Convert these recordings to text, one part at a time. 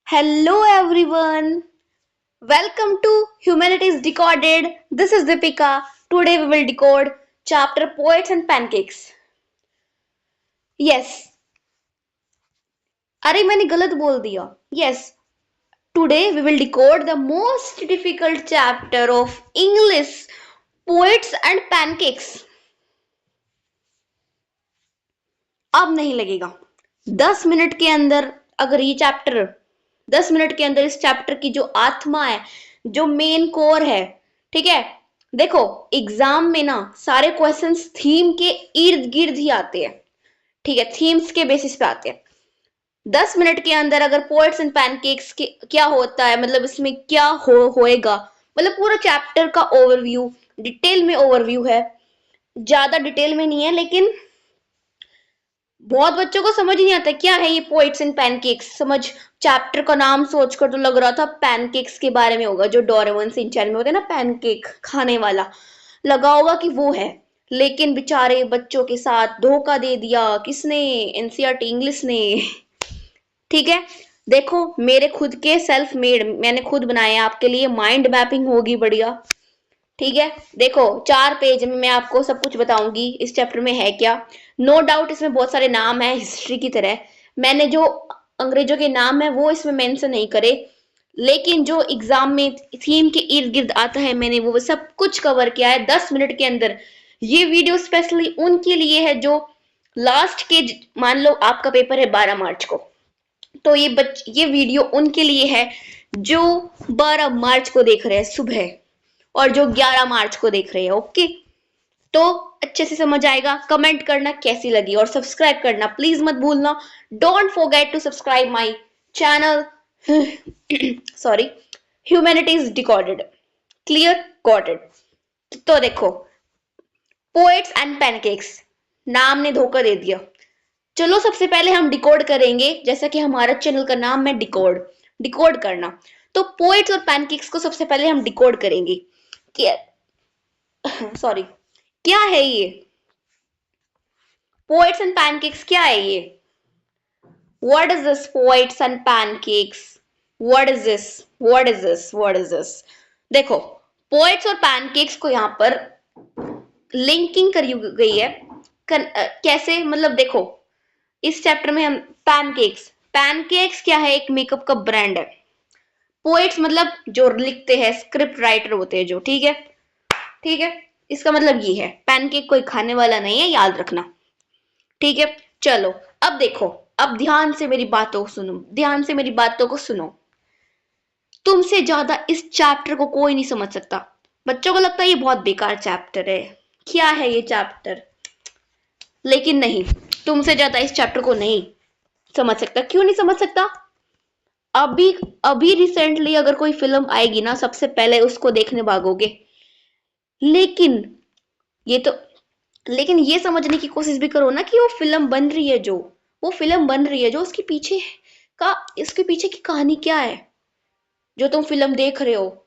Hello everyone. Welcome to Humanities Decoded. This is Deepika. Today we will decode chapter Poets and Pancakes. Yes. अरे मैंने गलत बोल दिया. Yes. Today we will decode the most difficult chapter of English Poets and Pancakes. अब नहीं लगेगा. 10 minute के अंदर अगर ये चैप्टर 10 मिनट के अंदर इस चैप्टर की जो आत्मा है, जो मेन कोर है, ठीक है. देखो एग्जाम में ना सारे क्वेश्चंस थीम के इर्द गिर्द ही आते हैं, ठीक है, थीम्स के बेसिस पे आते हैं. 10 मिनट के अंदर अगर पोएट्स एंड पैनकेक्स के क्या होता है, मतलब इसमें क्या होएगा, मतलब पूरा चैप्टर का ओवरव्यू, डिटेल में ओवरव्यू है. ज्यादा डिटेल में नहीं है, लेकिन बहुत बच्चों को समझ नहीं आता क्या है ये पोएट्स एंड पैनकेक्स. समझ चैप्टर का नाम सोचकर तो लग रहा था पैनकेक्स के बारे में होगा, जो डोरेमोन सिंचैन में होता है ना, पैनकेक खाने वाला, लगा होगा कि वो है. लेकिन बेचारे बच्चों के साथ धोखा दे दिया किसने? एनसीईआरटी इंग्लिश ने. ठीक है, देखो मेरे खुद के सेल्फ मेड, मैंने खुद बनाए आपके लिए. माइंड मैपिंग होगी बढ़िया. ठीक है, देखो 4 पेज में मैं आपको सब कुछ बताऊंगी इस चैप्टर में है क्या. नो डाउट इसमें बहुत सारे नाम है हिस्ट्री की तरह. मैंने जो अंग्रेजों के नाम है वो इसमें मेंशन नहीं करे, लेकिन जो एग्जाम में थीम के इर्द गिर्द आता है मैंने वो सब कुछ कवर किया है 10 मिनट के अंदर. ये वीडियो स्पेशली उनके लिए है जो लास्ट के, मान लो आपका पेपर है 12 मार्च को, तो ये वीडियो उनके लिए है जो 12 मार्च को देख रहे हैं सुबह, और जो 11 मार्च को देख रहे हैं. ओके, तो अच्छे से समझ आएगा. कमेंट करना कैसी लगी और सब्सक्राइब करना प्लीज मत भूलना. Don't forget to subscribe my channel. Sorry, humanities decoded. Clear, got it. तो देखो पोएट्स एंड पैनकेक्स, नाम ने धोखा दे दिया. चलो सबसे पहले हम डिकोड करेंगे, जैसा कि हमारा चैनल का नाम है डिकोड, डिकोड करना. तो पोएट्स और पैनकेक्स को सबसे पहले हम डिकोड करेंगे. सॉरी, क्या है ये पोएट्स एंड पैनकेक्स? क्या है ये? What is this poets and pancakes? What is this? What is this? What is this? देखो पोएट्स और पैनकेक्स को यहाँ पर लिंकिंग करी गई है. कैसे, मतलब देखो इस चैप्टर में हम पैनकेक्स, पैनकेक्स क्या है? एक मेकअप का ब्रांड है. पोएट्स मतलब जो लिखते हैं, स्क्रिप्ट राइटर होते हैं जो, ठीक है, ठीक है, इसका मतलब ये है. पैनकेक कोई खाने वाला नहीं है, याद रखना. ठीक है, चलो अब देखो, अब ध्यान से मेरी बातों को सुनो, ध्यान से मेरी बातों को सुनो. तुमसे ज्यादा इस चैप्टर को कोई नहीं समझ सकता. बच्चों को लगता है ये बहुत बेकार चैप्टर है, क्या है ये चैप्टर, लेकिन नहीं, तुमसे ज्यादा इस चैप्टर को नहीं समझ सकता. क्यों नहीं समझ सकता? अभी अभी रिसेंटली अगर कोई फिल्म आएगी ना, सबसे पहले उसको देखने भागोगे. लेकिन ये तो, लेकिन ये समझने की कोशिश भी करो ना कि वो फिल्म बन रही है, जो वो फिल्म बन रही है, जो उसके पीछे का, इसके पीछे की कहानी क्या है जो तुम फिल्म देख रहे हो.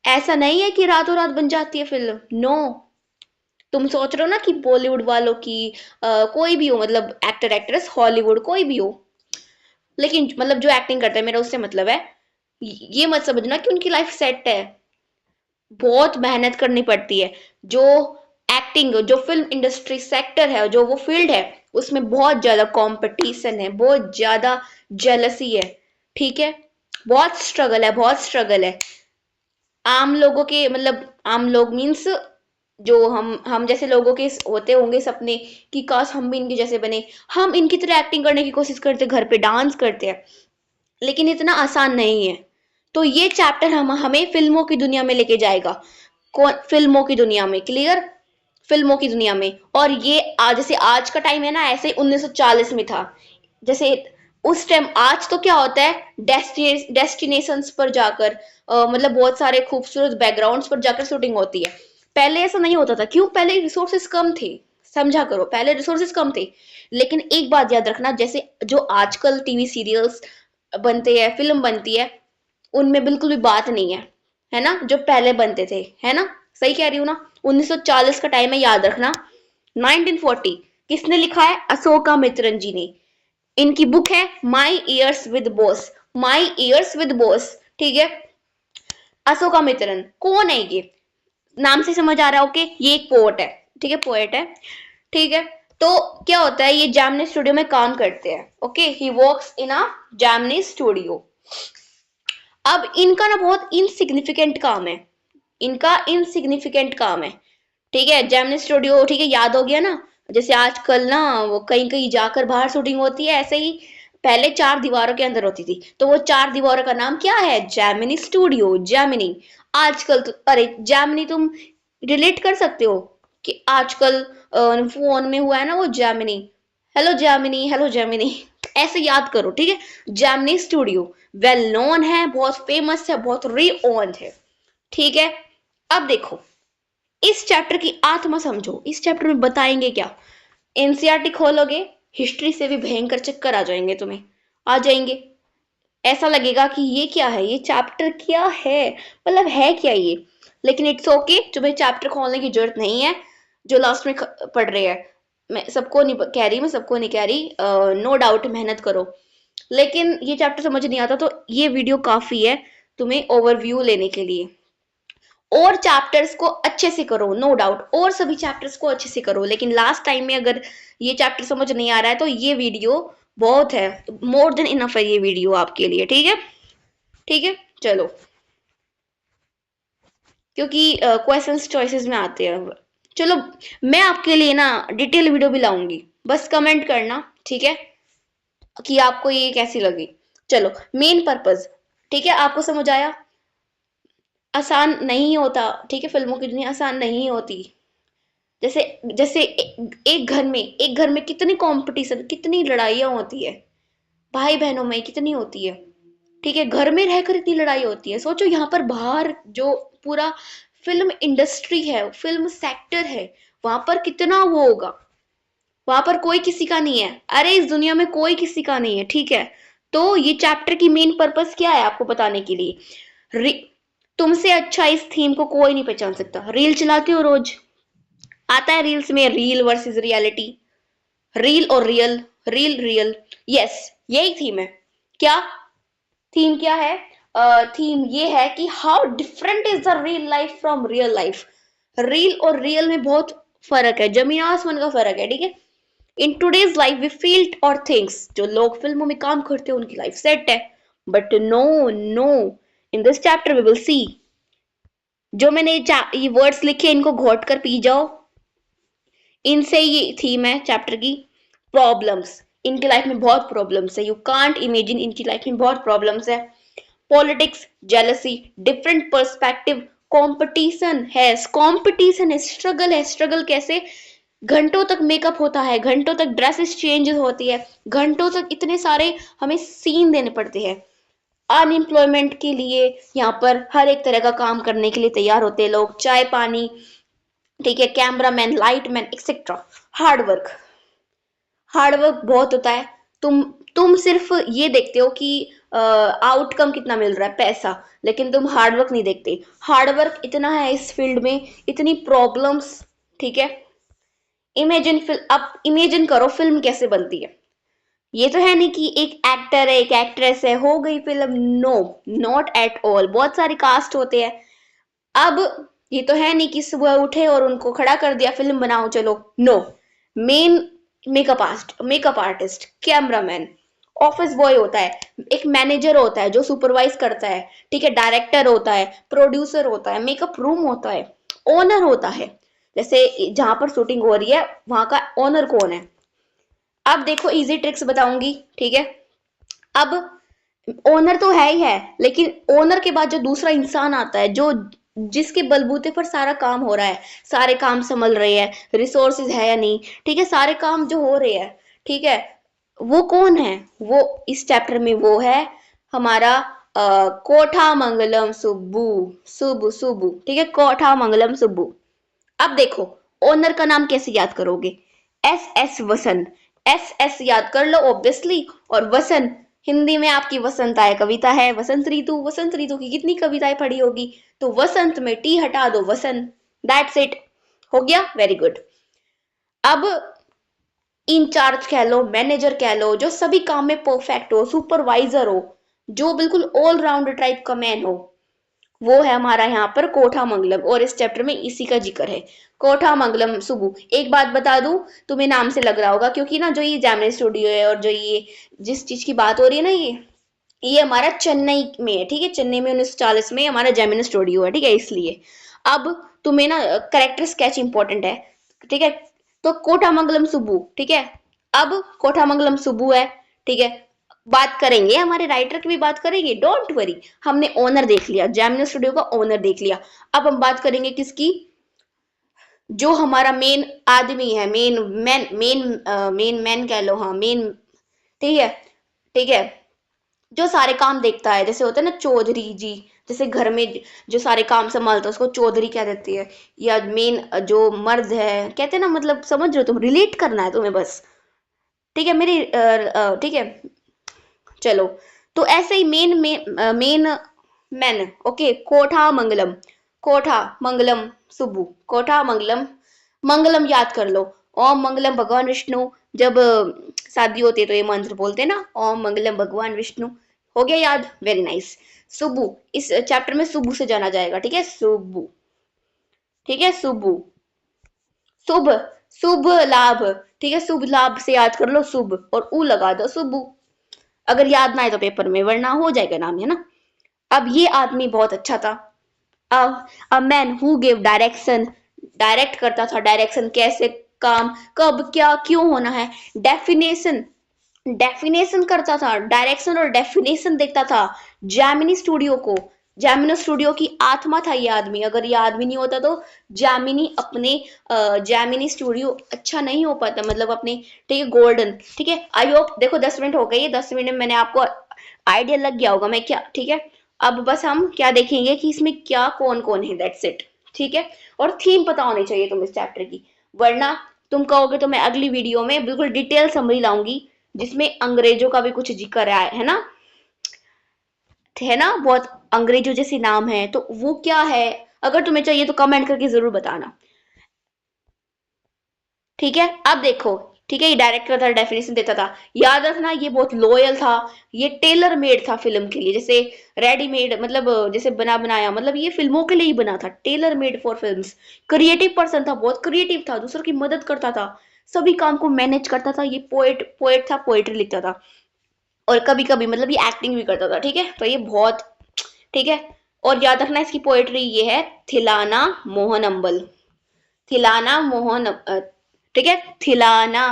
ऐसा नहीं है कि रातों रात बन जाती है फिल्म. नो. तुम सोच रहे हो ना कि बॉलीवुड वालों की कोई भी हो, मतलब एक्टर एक्ट्रेस, हॉलीवुड कोई भी हो, लेकिन मतलब जो एक्टिंग करता है, मेरा उससे मतलब है, ये मत समझना कि उनकी लाइफ सेट है. बहुत मेहनत करनी पड़ती है. जो एक्टिंग, जो फिल्म इंडस्ट्री सेक्टर है, जो वो फील्ड है, उसमें बहुत ज्यादा कंपटीशन है, बहुत ज्यादा जेलसी है. ठीक है, बहुत स्ट्रगल है, बहुत स्ट्रगल है. आम लोगों के, मतलब आम लोग मीन्स जो हम जैसे लोगों के होते होंगे सपने कि काश हम भी इनके जैसे बने, हम इनकी तरह एक्टिंग करने की कोशिश करते, घर पे डांस करते हैं, लेकिन इतना आसान नहीं है. तो ये चैप्टर हमें फिल्मों की दुनिया में लेके जाएगा. कौन? फिल्मों की दुनिया में. क्लियर, फिल्मों की दुनिया में. और ये आज, जैसे आज का टाइम है ना, ऐसे ही 1940 में था. जैसे उस टाइम, आज तो क्या होता है, डेस्टिनेशंस पर जाकर मतलब बहुत सारे खूबसूरत बैकग्राउंड्स पर जाकर शूटिंग होती है. पहले ऐसा नहीं होता था. क्यों? पहले रिसोर्सेस कम थे. समझा करो, पहले रिसोर्सेस कम थे. लेकिन एक बात याद रखना, जैसे जो आजकल टीवी सीरियल्स बनते हैं, फिल्म बनती है, उनमें बिल्कुल भी बात नहीं है ना, जो पहले बनते थे, है ना. सही कह रही हूँ ना. 1940 का टाइम है, याद रखना. 1940 किसने लिखा है? अशोका मित्रन जी ने. इनकी बुक है my years with boss, my years with boss, ठीक है। अशोकामित्रन कौन है ये, नाम से समझ आ रहा है, ओके, ये एक पोएट है, ठीक है, पोएट है, ठीक है। तो क्या होता है, ये जैमनी स्टूडियो में काम करते हैं, okay, he works in a Gemini studio. अब इनका ना बहुत इनसिग्निफिकेंट काम है, इनका इनसिग्निफिकेंट काम है, ठीक है, जेमिनी स्टूडियो, ठीक है, याद हो गया ना। जैसे आजकल ना वो कहीं कहीं जाकर बाहर शूटिंग होती है, ऐसे ही पहले चार दीवारों के अंदर होती थी, तो वो चार दीवारों का नाम क्या है, जेमिनी स्टूडियो, जेमिनी। आजकल तो अरे जेमिनी तुम रिलेट कर सकते हो कि आजकल फोन में हुआ है ना वो जेमिनी, हेलो जेमिनी, ऐसे याद करो, ठीक है। जेमिनी स्टूडियो वेल नोन है, बहुत फेमस है, बहुत रिओन्ड है, ठीक है। अब देखो इस चैप्टर की आत्मा समझो, इस चैप्टर में बताएंगे क्या। एनसीईआरटी खोलोगे, हिस्ट्री से भी भयंकर चक्कर आ जाएंगे तुम्हें, आ जाएंगे, ऐसा लगेगा कि ये क्या है, ये चैप्टर क्या है, मतलब है क्या ये। लेकिन इट्स ओके, तुम्हें चैप्टर खोलने की जरूरत नहीं है, जो लास्ट में पढ़ रहे हैं। मैं सबको नहीं कह रही, मैं सबको नहीं कह रही, नो डाउट मेहनत करो, लेकिन ये चैप्टर समझ नहीं आता तो ये वीडियो काफी है तुम्हें ओवरव्यू लेने के लिए। और चैप्टर्स को अच्छे से करो, नो डाउट, और सभी चैप्टर्स को अच्छे से करो, लेकिन लास्ट टाइम में अगर ये चैप्टर समझ नहीं आ रहा है तो ये वीडियो बहुत है, मोर देन इनफ है ये वीडियो आपके लिए, ठीक है, ठीक है। चलो, क्योंकि क्वेश्चंस चॉइसेस में आते हैं, चलो मैं आपके लिए ना डिटेल वीडियो भी लाऊंगी, बस कमेंट करना, ठीक है, कि आपको ये कैसी लगी। चलो, मेन पर्पस, ठीक है, आपको समझ आया। आसान नहीं होता, ठीक है, फिल्मों की दुनिया आसान नहीं होती। जैसे जैसे एक घर में कितनी कंपटीशन, कितनी लड़ाइयाँ होती है, भाई बहनों में कितनी होती है, ठीक है, घर में रहकर इतनी लड़ाई होती है, सोचो यहाँ पर बाहर जो पूरा फिल्म इंडस्ट्री है, फिल्म सेक्टर है, वहां पर कितना वो होगा, वहां पर कोई किसी का नहीं है, अरे इस दुनिया में कोई किसी का नहीं है, ठीक है। तो ये चैप्टर की मेन पर्पस क्या है आपको बताने के लिए, तुमसे अच्छा इस थीम को कोई नहीं पहचान सकता। रील चलाते हो रोज, आता है रील्स में रील वर्सेस रियलिटी, रील और रियल, रील रियल, यस, यही थीम है। क्या थीम क्या है, थीम ये है कि how different is the real life from real life. Reel और रियल में बहुत फर्क है, जमीन आसमान का फर्क है, ठीक है। In today's life we feel और थिंग्स, जो लोग फिल्मों में काम करते हैं उनकी लाइफ सेट है, but no no, in this chapter we will see, जो मैंने ये वर्ड्स लिखे इनको घोट कर पी जाओ, इनसे ये थीम है चैप्टर की। प्रॉब्लम्स, इनकी लाइफ में बहुत प्रॉब्लम्स है, यू कांट इमेजिन, इनकी लाइफ में बहुत प्रॉब्लम्स है। Politics, jealousy, different perspective, competition है, स्ट्रगल है, स्ट्रगल कैसे, घंटों तक मेकअप होता है, घंटों तक ड्रेसेस चेंज होती है, घंटों तक इतने सारे हमें सीन देने पड़ते हैं। अनएम्प्लॉयमेंट के लिए यहाँ पर हर एक तरह का काम करने के लिए तैयार होते हैं लोग, चाय पानी, ठीक है, cameraman, lightman, etcetera. Hard work, hard work बहुत होता है। तुम सिर्फ ये देखते हो कि आउटकम कितना मिल रहा है, पैसा, लेकिन तुम हार्डवर्क नहीं देखते। हार्डवर्क इतना है इस फील्ड में, इतनी प्रॉब्लम्स, ठीक है। अब इमेजिन करो फिल्म कैसे बनती है। ये तो है नहीं कि एक एक्टर है, एक एक्ट्रेस है, हो गई film, no, not at all, बहुत सारे कास्ट होते हैं। अब ये तो है नहीं कि सुबह उठे और उनको खड़ा कर दिया फिल्म बनाओ चलो, no. Main makeup artist, cameraman, office boy होता है, एक मैनेजर होता है जो सुपरवाइज करता है, ठीक है, डायरेक्टर होता है, प्रोड्यूसर होता है, मेकअप रूम होता है, ओनर होता है। जैसे जहां पर शूटिंग हो रही है वहां का ओनर कौन है। अब देखो इजी ट्रिक्स बताऊंगी, ठीक है। अब ओनर तो है ही है, लेकिन ओनर के बाद जो दूसरा इंसान आता है, जो जिसके बलबूते पर सारा काम हो रहा है, सारे काम संभल रहे हैं, रिसोर्सेज है या नहीं, ठीक है, सारे काम जो हो रहे हैं, ठीक है, वो कौन है, वो इस चैप्टर में वो है हमारा कोठा मंगलम सुब्बू, सुब्बू सुब्बू, ठीक है, कोठा मंगलम सुब्बू। अब देखो ओनर का नाम कैसे याद करोगे, एस एस वसन, एस एस याद कर लो ऑब्वियसली, और वसन, हिंदी में आपकी वसंत आय कविता है, वसंत ऋतु, वसंत ऋतु की कितनी कविताएं पढ़ी होगी, तो वसंत में टी हटा दो, वसन, दैट्स इट, हो गया, वेरी गुड। अब इंचार्ज कह लो, मैनेजर कह लो, जो सभी काम में परफेक्ट हो, सुपरवाइजर हो, जो बिल्कुल ऑलराउंडर टाइप का मैन हो, वो है हमारा यहाँ पर कोठामंगलम। और इस चैप्टर में इसी का जिक्र है, कोठामंगलम सुबु। एक बात बता दूं, तुम्हें नाम से लग रहा होगा, क्योंकि ना जो ये जेमिनी स्टूडियो है और जो ये जिस चीज की बात हो रही है ना, ये हमारा चेन्नई में है, ठीक है। चेन्नई में 1940 में हमारा जेमिनी स्टूडियो है, ठीक है। इसलिए अब तुम्हें ना करेक्टर स्केच इंपॉर्टेंट है, ठीक है। तो कोठामंगलम सुब्बू, ठीक है। अब कोठामंगलम सुब्बू है, ठीक है। बात करेंगे, हमारे राइटर की भी बात करेंगे, डोंट वरी। हमने ओनर देख लिया, जेमिनी स्टूडियो का ओनर देख लिया। अब हम बात करेंगे किसकी, जो हमारा मेन आदमी है, मेन मैन, मेन मैन कह लो, हाँ मेन, ठीक है, ठीक है। जो सारे काम देखता है, जैसे होता है ना चौधरी जी, जैसे घर में जो सारे काम संभालता है उसको चौधरी कह देती है। या मेन जो मर्द है, कहते हैं ना, मतलब समझ रहे हो तुम, रिलेट करना है तुम्हें बस, ठीक है मेरी ठीक है। चलो, तो ऐसे ही मेन मैन, ओके। कोठा मंगलम, कोठा मंगलम सुब्बू, कोठा मंगलम, मंगलम याद कर लो। ओम मंगलम भगवान विष्णु, जब शादी होती है तो ये मंत्र बोलते हैं ना, ओम मंगलम भगवान विष्णु। हो गया याद, वेरी नाइस। सुब्बू, इस चैप्टर में सुब्बू से जाना जाएगा, ठीक है, सुब्बू, ठीक है, सुब्बू। शुभ, शुभ लाभ, ठीक है, शुभ लाभ से याद कर लो शुभ, और ऊ लगा दो सुब्बू। अगर याद ना आए तो पेपर में, वरना हो जाएगा नाम, है ना। अब ये आदमी बहुत अच्छा था। A man who give direction, direct करता था, डायरेक्शन कैसे, काम कब क्या क्यों होना है, डेफिनेशन, डेफिनेशन करता था, डायरेक्शन और डेफिनेशन देखता था जैमिनी स्टूडियो को। जैमिनी स्टूडियो की आत्मा था ये आदमी। अगर ये आदमी नहीं होता तो जैमिनी अपने जैमिनी स्टूडियो अच्छा नहीं हो पाता, मतलब अपने, ठीक है, गोल्डन, ठीक है। आई होप, देखो 10 मिनट हो गई है, 10 मिनट में मैंने आपको आइडिया लग गया होगा मैं क्या, ठीक है। अब बस हम क्या देखेंगे कि इसमें क्या कौन कौन है, दैट्स इट, ठीक है। और थीम पता होनी चाहिए तुम इस चैप्टर की, वरना तुम कहोगे तो मैं अगली वीडियो में बिल्कुल डिटेल समरी लाऊंगी, जिसमें अंग्रेजों का भी कुछ जिक्र है ना, बहुत अंग्रेजों जैसे नाम है, तो वो क्या है। अगर तुम्हें चाहिए तो कमेंट करके जरूर बताना, ठीक है। अब देखो, ठीक है, ये डायरेक्टर था, डेफिनेशन देता था, याद रखना ये बहुत लॉयल था। ये टेलर मेड था फिल्म के लिए, जैसे रेडीमेड, मतलब जैसे बना बनाया, मतलब ये फिल्मों के लिए ही बना था, tailor made for films. Creative person था, बहुत क्रिएटिव था, दूसरों की मदद करता था, सभी काम को मैनेज करता था। ये पोएट पोएट था, पोएट्री लिखता था, और कभी कभी मतलब ये एक्टिंग भी करता था, ठीक है। तो ये बहुत, ठीक है। और याद रखना इसकी पोएट्री ये है, थिलाना मोहन अम्बल, थिलाना मोहन ठीक है, थिलाना,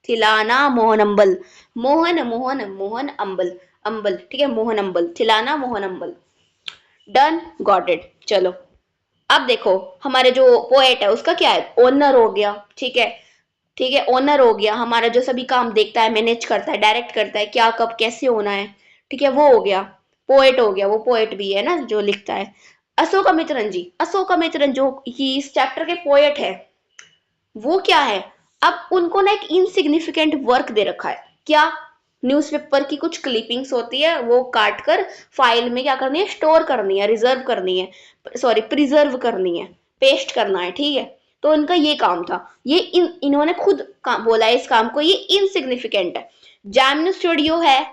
थिलाना मोहन अम्बल, मोहन मोहन मोहन अम्बल, अम्बल, ठीक है, मोहन अम्बल, थिलाना मोहन अम्बल। Done, got it. चलो, अब देखो, हमारे जो पोएट है उसका क्या है, ओनर हो गया, ठीक है, ठीक है। ओनर हो गया हमारा, जो सभी काम देखता है, मैनेज करता है, डायरेक्ट करता है, क्या कब कैसे होना है, ठीक है, वो हो गया। पोएट हो गया, वो पोएट भी है ना जो लिखता है। अशोकामित्रन जी, अशोकामित्रन जो ही इस चैप्टर के पोएट है, वो क्या है, अब उनको ना एक इनसिग्निफिकेंट वर्क दे रखा है, क्या, न्यूज़पेपर की कुछ क्लिपिंग्स होती है, वो काट कर फाइल में क्या करनी है, स्टोर करनी है, रिजर्व करनी है, सॉरी प्रिजर्व करनी है, पेस्ट करना है, ठीक है। तो इनका ये काम था, ये इन्होंने खुद बोला है इस काम को, ये इनसिग्निफिकेंट है। जैमिनी स्टूडियो है,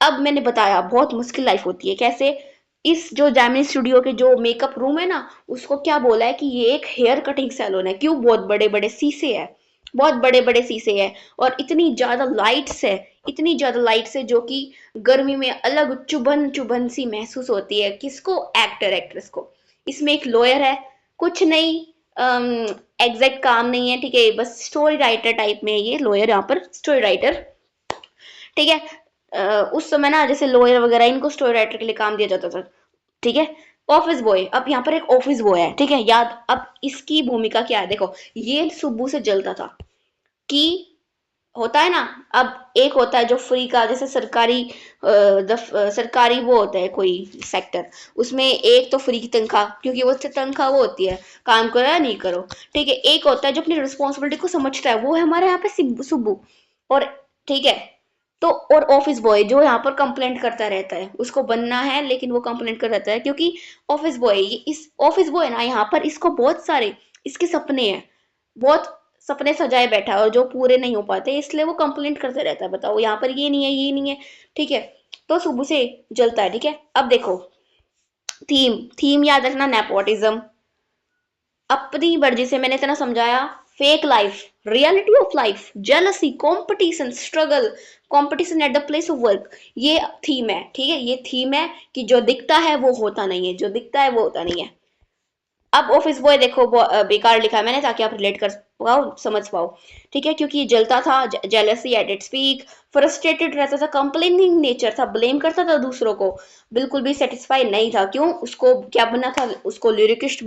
अब मैंने बताया बहुत मुश्किल लाइफ होती है, कैसे, इस जो जैमिनी स्टूडियो के जो मेकअप रूम है ना, उसको क्या बोला है कि ये एक हेयर कटिंग सैलून है। क्यों, बहुत बड़े बड़े शीशे है, बहुत बड़े बड़े शीशे है, और इतनी ज्यादा लाइट्स है, इतनी ज्यादा लाइट्स है, जो कि गर्मी में अलग चुभन चुभन सी महसूस होती है, किसको, एक्टर एक्ट्रेस को। इसमें एक लॉयर है, कुछ नहीं, एग्जैक्ट काम नहीं है, ठीक है, बस स्टोरी राइटर टाइप में है ये लॉयर, यहाँ पर स्टोरी राइटर, ठीक है। उस समय ना जैसे लॉयर वगैरह इनको स्टोरी राइटर के लिए काम दिया जाता था, ठीक है। ऑफिस बॉय, अब यहाँ पर एक ऑफिस बॉय है, ठीक है, याद, अब इसकी भूमिका क्या है, देखो, ये सुब्बू से जलता था कि, होता है ना, अब एक होता है जो फ्री का, जैसे सरकारी सरकारी वो होता है कोई सेक्टर, उसमें एक तो फ्री की तनख्वाह, क्योंकि वो तनख्वाह वो होती है, काम करो या नहीं करो, ठीक है। एक होता है जो अपनी रिस्पॉन्सिबिलिटी को समझता है, वो है हमारे यहाँ पे सुब्बू, और, ठीक है। तो और ऑफिस बॉय जो यहाँ पर कंप्लेंट करता रहता है, उसको बनना है लेकिन वो कंप्लेंट कर रहता है, क्योंकि ऑफिस बॉय, इस ऑफिस बॉय ना यहाँ पर, इसको बहुत सारे इसके सपने हैं, बहुत सपने सजाए बैठा है और जो पूरे नहीं हो पाते, इसलिए वो कंप्लेंट करते रहता है, बताओ यहाँ पर ये नहीं है, ये नहीं है, ठीक है। तो सुबह से जलता है, ठीक है। अब देखो थीम, थीम याद रखना, नेपोटिज्म, अपनी मर्जी से, मैंने इतना समझाया, fake life, reality of life, jealousy, competition, struggle, competition at the place of work, ये थीम है, ठीक है। ये थीम है कि जो दिखता है वो होता नहीं है, जो दिखता है वो होता नहीं है। अब ऑफिस बॉय देखो, बेकार लिखा है मैंने ताकि आप रिलेट कर पाओ, समझ पाओ, ठीक है। क्योंकि जलता था, jealousy at its peak, frustrated रहता था, कंप्लेनिंग नेचर था, ब्लेम करता था दूसरों को, बिल्कुल भी सेटिस्फाई नहीं था। क्यों? उसको क्या बनना था? उसको लिरिसिस्ट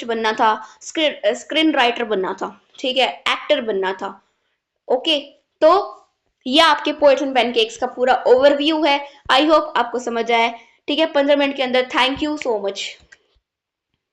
बनना था, स्क्रीन राइटर बनना था, ठीक है, एक्टर बनना था। ओके, तो ये आपके पोएट्स एंड पैनकेक्स का पूरा ओवरव्यू है। आई होप आपको समझ आए, ठीक है, 15 मिनट के अंदर। Thank you so much.